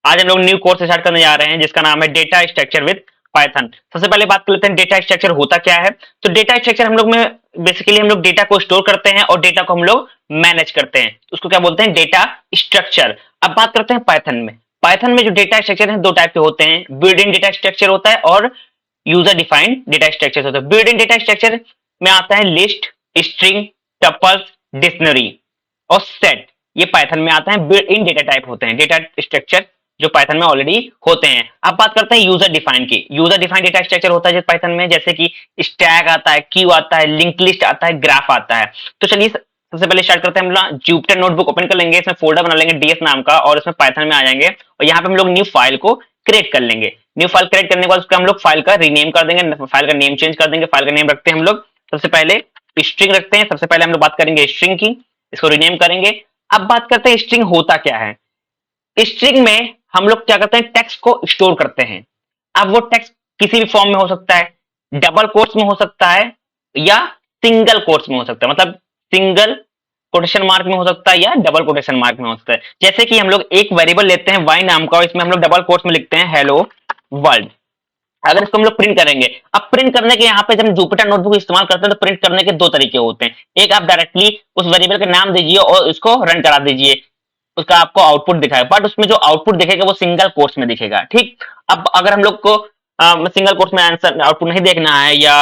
आज हम लोग न्यू कोर्स स्टार्ट करने जा रहे हैं जिसका नाम है डेटा स्ट्रक्चर विद पाइथन। सबसे पहले बात कर लेते हैं डेटा स्ट्रक्चर होता क्या है। तो डेटा स्ट्रक्चर हम लोग में बेसिकली हम लोग डेटा को स्टोर करते हैं और डेटा को हम लोग मैनेज करते हैं, उसको क्या बोलते हैं, डेटा स्ट्रक्चर। अब बात करते हैं पाइथन में। पाइथन में जो डेटा स्ट्रक्चर है दो टाइप के होते हैं, बिल्ट इन डेटा स्ट्रक्चर होता है और यूजर डिफाइंड डेटा स्ट्रक्चर होता है। बिल्ट इन डेटा स्ट्रक्चर में आता है लिस्ट, स्ट्रिंग, टपल्स, डिक्शनरी और सेट। ये पाइथन में आता है, बिल्ट इन डेटा टाइप होते हैं डेटा स्ट्रक्चर जो पाइथन में ऑलरेडी होते हैं। अब बात करते हैं यूजर डिफाइन की। यूजर डिफाइन डेटा स्ट्रक्चर होता है पाइथन में, जैसे कि स्टैक आता है, क्यू आता है, लिंक लिस्ट आता है, ग्राफ आता है। तो चलिए सबसे पहले स्टार्ट करते हैं। हम लोग जुपिटर नोटबुक ओपन कर लेंगे, इसमें फोल्डर बना लेंगे डीएस नाम का और इसमें पाइथन में आ जाएंगे और यहाँ पे हम लोग न्यू फाइल को क्रिएट कर लेंगे। न्यू फाइल क्रिएट करने के बाद उसका हम लोग फाइल का रीनेम कर देंगे, फाइल का नेम चेंज कर देंगे। फाइल का नेम रखते हैं हम लोग सबसे पहले स्ट्रिंग रखते हैं। सबसे पहले हम लोग बात करेंगे स्ट्रिंग की, इसको रीनेम करेंगे। अब बात करते हैं स्ट्रिंग होता क्या है। स्ट्रिंग में हम लोग क्या करते हैं, टेक्स्ट को स्टोर करते हैं। अब वो टेक्स्ट किसी भी फॉर्म में हो सकता है, डबल कोट्स में हो सकता है या सिंगल कोट्स में हो सकता है, मतलब सिंगल कोटेशन मार्क में हो सकता है या डबल कोटेशन मार्क में हो सकता है। जैसे कि हम लोग एक वेरिएबल लेते हैं y नाम का और इसमें हम लोग डबल कोट्स में लिखते हैं हेलो वर्ल्ड। अगर इसको हम लोग प्रिंट करेंगे, अब प्रिंट करने के यहाँ पे जब जुपिटर नोटबुक इस्तेमाल करते हैं तो प्रिंट करने के दो तरीके होते हैं। एक, आप डायरेक्टली उस वेरिएबल का नाम दीजिए और इसको रन करा दीजिए, उसका आपको आउटपुट दिखाएगा, बट उसमें जो आउटपुट दिखेगा वो सिंगल कोट्स में दिखेगा। ठीक, अब अगर हम लोग को सिंगल कोट्स में आंसर आउटपुट नहीं देखना है या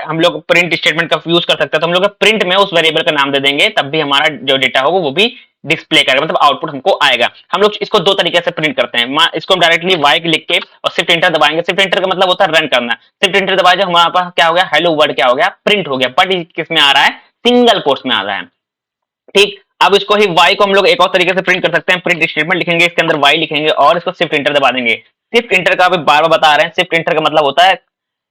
हम लोग प्रिंट स्टेटमेंट का यूज कर सकते हैं तो हम लोग प्रिंट में उस वेरिएबल का नाम दे देंगे, तब भी हमारा जो डेटा होगा वो भी डिस्प्ले करेगा, मतलब आउटपुट हमको आएगा। हम लोग इसको दो तरीके से प्रिंट करते हैं। इसको हम डायरेक्टली वाई लिख के और शिफ्ट एंटर दबाएंगे। शिफ्ट एंटर का मतलब होता है रन करना। शिफ्ट एंटर दबाए जो हमारे पास क्या हो गया, हेलो वर्ड क्या हो गया, प्रिंट हो गया, बट किस में आ रहा है, सिंगल कोट्स में आ रहा है। ठीक, अब इसको ही y को हम लोग एक और तरीके से प्रिंट कर सकते हैं। प्रिंट स्टेटमेंट लिखेंगे, इसके अंदर y लिखेंगे और इसको शिफ्ट एंटर दबा देंगे। शिफ्ट एंटर का अभी बार बार बता रहे हैं, शिफ्ट एंटर का मतलब होता है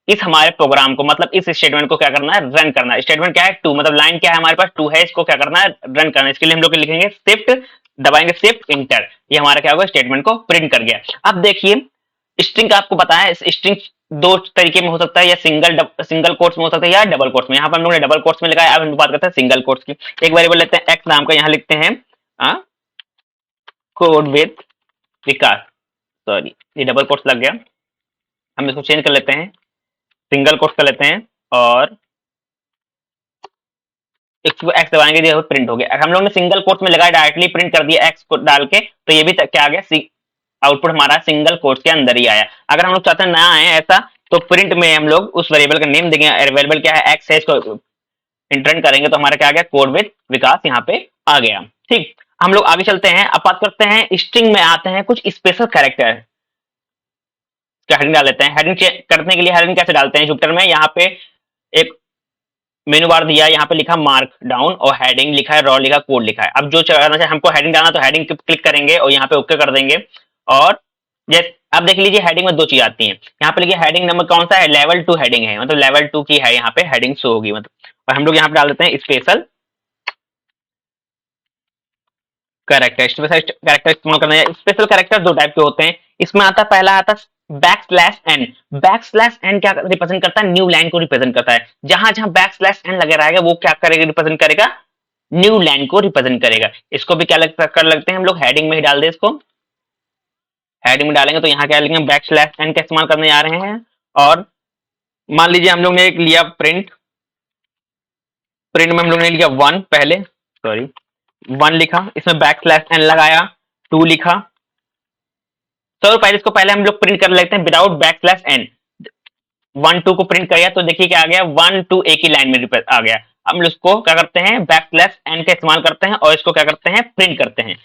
इस हमारे प्रोग्राम को, मतलब इस स्टेटमेंट को क्या करना है, रन करना है। स्टेटमेंट क्या है, टू, मतलब लाइन क्या है हमारे पास, टू है, इसको क्या करना है, रन करना है। इसके लिए हम लोग लिखेंगे शिफ्ट दबाएंगे, शिफ्ट इंटर, ये हमारा क्या होगा, स्टेटमेंट को प्रिंट कर गया। अब देखिए स्ट्रिंग का आपको पता है, स्ट्रिंग दो तरीके में हो सकता है, या सिंगल कोट्स में हो सकता है या डबल कोट्स में। यहाँ पर हम लोग ने डबल कोट्स में लिखा है। अब हम बात करते हैं सिंगल कोट्स की। एक वेरिएबल लेते हैं एक्स नाम का, यहाँ लिखते हैं कोड विद विकास, सॉरी ये डबल कोट्स लग गया, हम इसको चेंज कर लेते हैं, सिंगल कोट्स कर लेते हैं और एक्स दबाएंगे, ये प्रिंट हो गया। हम लोग ने सिंगल कोट्स में लगाया, डायरेक्टली प्रिंट कर दिया एक्स को डाल के, तो ये भी क्या आ गया, आउटपुट हमारा सिंगल कोट्स के अंदर ही आया। अगर हम लोग चाहते हैं ना आए ऐसा, तो प्रिंट में हम लोग उस वेरिएबल का नेम देंगे, वेरिएबल क्या है, एक्स है, इसको इंटर करेंगे तो हमारा क्या आ गया, कोड विद विकास यहाँ पे आ गया। ठीक, हम लोग आगे चलते हैं। अब बात करते हैं स्ट्रिंग में आते हैं कुछ स्पेशल कैरेक्टर, हेडिंग डाल लेते हैं। हेडिंग करने के लिए हेडिंग कैसे डालते हैं जुपिटर में, यहाँ पे एक मेनू बार दिया, यहाँ पे लिखा मार्क डाउन और हेडिंग लिखा है, रॉ लिखा, कोड लिखा है। अब जो करना चाहिए हमको हेडिंग डालना, तो हेडिंग क्लिक करेंगे और यहाँ पे ओके कर देंगे। और जैसे अब देख लीजिए हेडिंग में दो चीज आती हैं, यहाँ पे लिखिए हेडिंग नंबर कौन सा है, लेवल 2 हेडिंग है, मतलब लेवल 2 की है, यहाँ पे हेडिंग शो होगी मतलब। और हम लोग यहाँ पे डाल देते हैं स्पेशल कैरेक्टर। स्पेशल कैरेक्टर इस्तेमाल करना है। स्पेशल कैरेक्टर दो टाइप के होते हैं, इसमें आता पहला आता backslash n. Backslash n क्या रिप्रेजेंट करता है, न्यू लाइन को रिप्रेजेंट करता है। जहां जहां बैक स्लैश एन लगे रहेगा वो क्या करेगा, रिप्रेजेंट करेगा, न्यू लाइन को रिप्रेजेंट करेगा। इसको भी क्या कर लगते हैं हम लोग, हेडिंग में ही डाल दे इसको। हेडिंग में डालेंगे तो यहाँ क्या लिखेंगे, बैक स्लैश एन का इस्तेमाल करने जा रहे हैं। और मान लीजिए हम लोग ने एक लिया प्रिंट, प्रिंट में हम लोग ने लिया 1 पहले, सॉरी 1 लिखा, इसमें बैक स्लैश एन लगाया, 2 लिखा। तो पहले इसको पहले हम लोग प्रिंट कर लेते हैं विदाउट बैक स्लैश एन। 1 2 को प्रिंट किया तो देखिए क्या आ गया, 1 2 एक ही लाइन में आ गया। हम इसको क्या करते हैं, बैक स्लैश एन का इस्तेमाल करते हैं और इसको क्या करते हैं, प्रिंट करते हैं।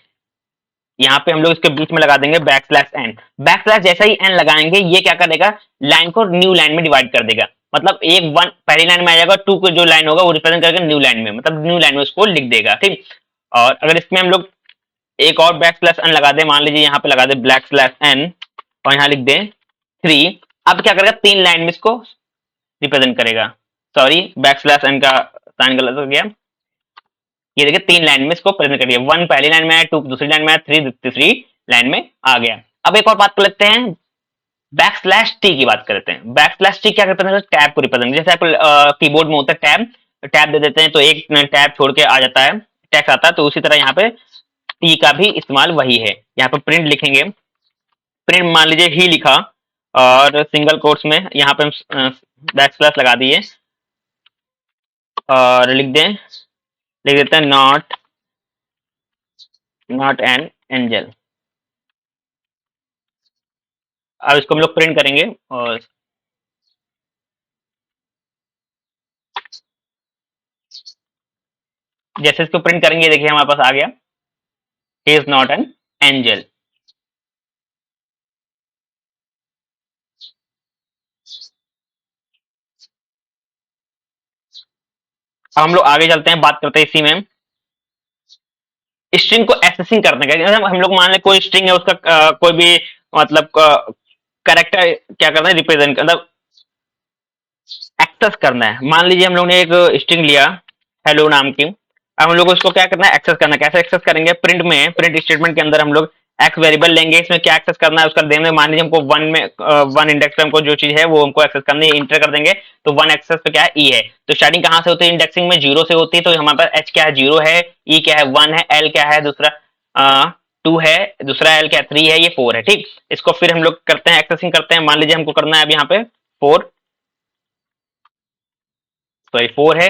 यहाँ पे हम लोग इसके बीच में लगा देंगे backslash n. Backslash जैसा ही एन लगाएंगे ये क्या करेगा, लाइन को न्यू लाइन में डिवाइड कर देगा, मतलब एक 1 पहली लाइन में आ जाएगा, 2 को जो लाइन होगा वो रिप्रेजेंट करके न्यू लाइन में, मतलब न्यू लाइन में उसको लिख देगा। ठीक, और अगर इसमें हम लोग एक और बैक स्लैश एन लगा दे, मान लीजिए यहाँ पे लगा दे बैक स्लैश एन और यहाँ लिख दे 3, अब क्या करेगा, 3 लाइन में इसको रिप्रेजेंट करेगा। सॉरी बैक स्लैश एन का साइन गलत हो गया, ये देखिए 3 लाइन में इसको प्रेजेंट कर दिया, 1 पहली लाइन में आया, 2 दूसरी लाइन में आया, 3 तीसरी लाइन में आ गया। अब एक और बात कर लेते हैं, बैक स्लैश टी की बात करते हैं। बैक स्लैश टी क्या रिप्रेजेंट करता है, टैब को रिप्रेजेंट, जैसे आप कीबोर्ड में होता है टैब, टैब दे देते हैं तो एक टैब छोड़ के आ जाता है, टेक्स्ट आता है, तो उसी तरह यहाँ पे टी का भी इस्तेमाल वही है। यहाँ पे प्रिंट लिखेंगे, प्रिंट मान लीजिए ही लिखा और सिंगल कोट्स में यहाँ पे हम बैक स्लैश लगा दिए और लिख देते हैं नॉट एन एंजल। अब इसको हम लोग प्रिंट करेंगे और जैसे इसको प्रिंट करेंगे देखिए हमारे पास आ गया he is not an angel. अब हम लोग आगे चलते हैं, बात करते हैं इसी में स्ट्रिंग को एक्सेसिंग करने का। जैसे हम लोग मान लें कोई स्ट्रिंग है उसका कोई भी मतलब कैरेक्टर क्या करना है रिप्रेजेंट मतलब एक्सेस करना है। मान लीजिए हम लोग ने एक स्ट्रिंग लिया हेलो नाम की, अब हम लोग को इसको क्या करना है एक्सेस करना है। कैसे एक्सेस करेंगे, प्रिंट में प्रिंट स्टेटमेंट के अंदर हम लोग एक्स वेरिएबल लेंगे, इसमें क्या एक्सेस करना है उसका देंगे। मान लीजिए हमको वन में वन इंडेक्स पे हमको जो चीज है वो हमको एक्सेस करनी है, इंटर कर देंगे तो वन एक्सेस पे क्या है ई है। तो स्टार्टिंग कहाँ से होती है इंडेक्सिंग में जीरो से होती है, तो हमारे पास एच क्या है जीरो है, ई क्या है वन है, एल क्या है दूसरा टू है, दूसरा एल क्या थ्री है, ये फोर है। ठीक, इसको फिर हम लोग करते हैं एक्सेसिंग करते हैं। मान लीजिए हमको करना है अब यहाँ पे फोर, सॉरी फोर है,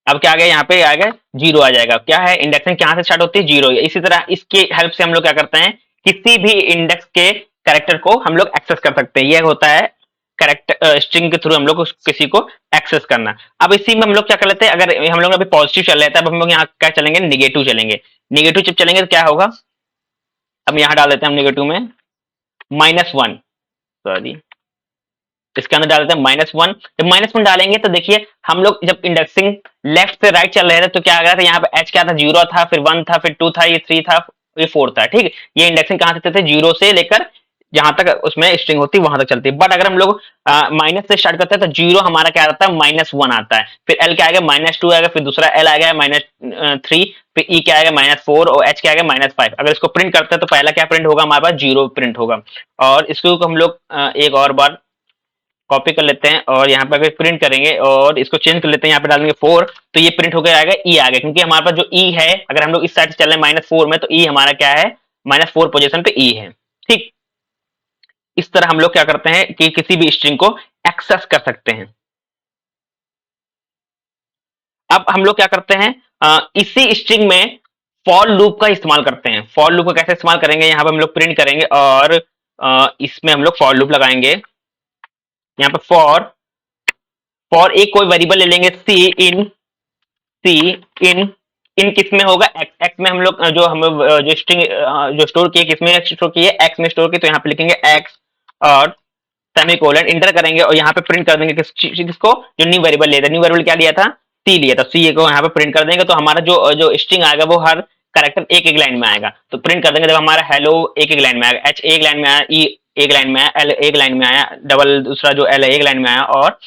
अब क्या आ गया यहाँ पे आ गया जीरो आ जाएगा। क्या है इंडेक्सिंग कहाँ से स्टार्ट होती है जीरो। इसी तरह इसके हेल्प से हम लोग क्या करते हैं किसी भी इंडेक्स के कैरेक्टर को हम लोग एक्सेस कर सकते हैं। यह होता है कैरेक्टर स्ट्रिंग के थ्रू हम लोग किसी को एक्सेस करना। अब इसी में हम लोग क्या कर लेते हैं, अगर हम लोग अभी पॉजिटिव चल रहे थे, अब हम लोग यहाँ क्या चलेंगे निगेटिव चलेंगे। निगेटिव जब चलेंगे तो क्या होगा, अब यहाँ डाल देते हैं हम निगेटिव में -1, सॉरी इसके अंदर डाल देते हैं -1। जब -1 डालेंगे तो देखिए हम लोग जब इंडेक्सिंग लेफ्ट से राइट चल रहे थे तो क्या आ गया था, यहाँ पे एच क्या था जीरो था, फिर वन था, फिर टू था, ये थ्री था, ये फोर था। ठीक, ये इंडेक्सिंग कहाँ से थे जीरो से लेकर जहां तक उसमें स्ट्रिंग होती है वहां तक चलती है। बट अगर हम लोग माइनस से स्टार्ट करते हैं तो जीरो हमारा क्या आता है -1 आता है, फिर एल क्या आएगा -2 आएगा, फिर दूसरा एल आएगा -3, फिर ई क्या आएगा -4 और एच क्या आएगा -5। अगर इसको प्रिंट करते हैं तो पहला क्या प्रिंट होगा हमारे पास जीरो प्रिंट होगा। और इसको हम लोग एक और बार कॉपी कर लेते हैं और यहाँ पे अगर प्रिंट करेंगे और इसको चेंज कर लेते हैं, यहाँ पे डालेंगे 4 तो ये प्रिंट होकर आएगा ई आ गया, क्योंकि हमारे पास जो ई है अगर हम लोग इस साइड से चल रहे हैं -4 में तो ई हमारा क्या है -4 पोजीशन पे ई है। ठीक, इस तरह हम लोग क्या करते हैं कि किसी भी स्ट्रिंग को एक्सेस कर सकते हैं। अब हम लोग क्या करते हैं इसी स्ट्रिंग में फॉर लूप का इस्तेमाल करते हैं। फॉर लूप का कैसे इस्तेमाल करेंगे, यहाँ पे हम लोग प्रिंट करेंगे और इसमें हम लोग फॉर लूप लगाएंगे। यहाँ पे फॉर एक कोई वेरिएबल ले लेंगे सी इन इन किस में होगा एक्स, एक्स में हम लोग जो स्ट्रिंग जो स्टोर किए किस में स्टोर किए एक्स में स्टोर किए, तो यहाँ पे लिखेंगे एक्स और सेमीकोलन इंटर करेंगे और यहाँ पे प्रिंट कर देंगे किसको जो न्यू वेरिएबल लिया था। न्यू वेरिएबल क्या लिया था सी लिया था, सी को यहाँ पे प्रिंट कर देंगे तो हमारा जो जो स्ट्रिंग आएगा वो हर कैरेक्टर एक एक लाइन में आएगा। तो प्रिंट कर देंगे जब हमारा हेलो एक एक लाइन में आएगा, एच एक लाइन में आया, ई एक लाइन में आया, एल एक लाइन में आया, डबल दूसरा जो एल है एक लाइन में आया और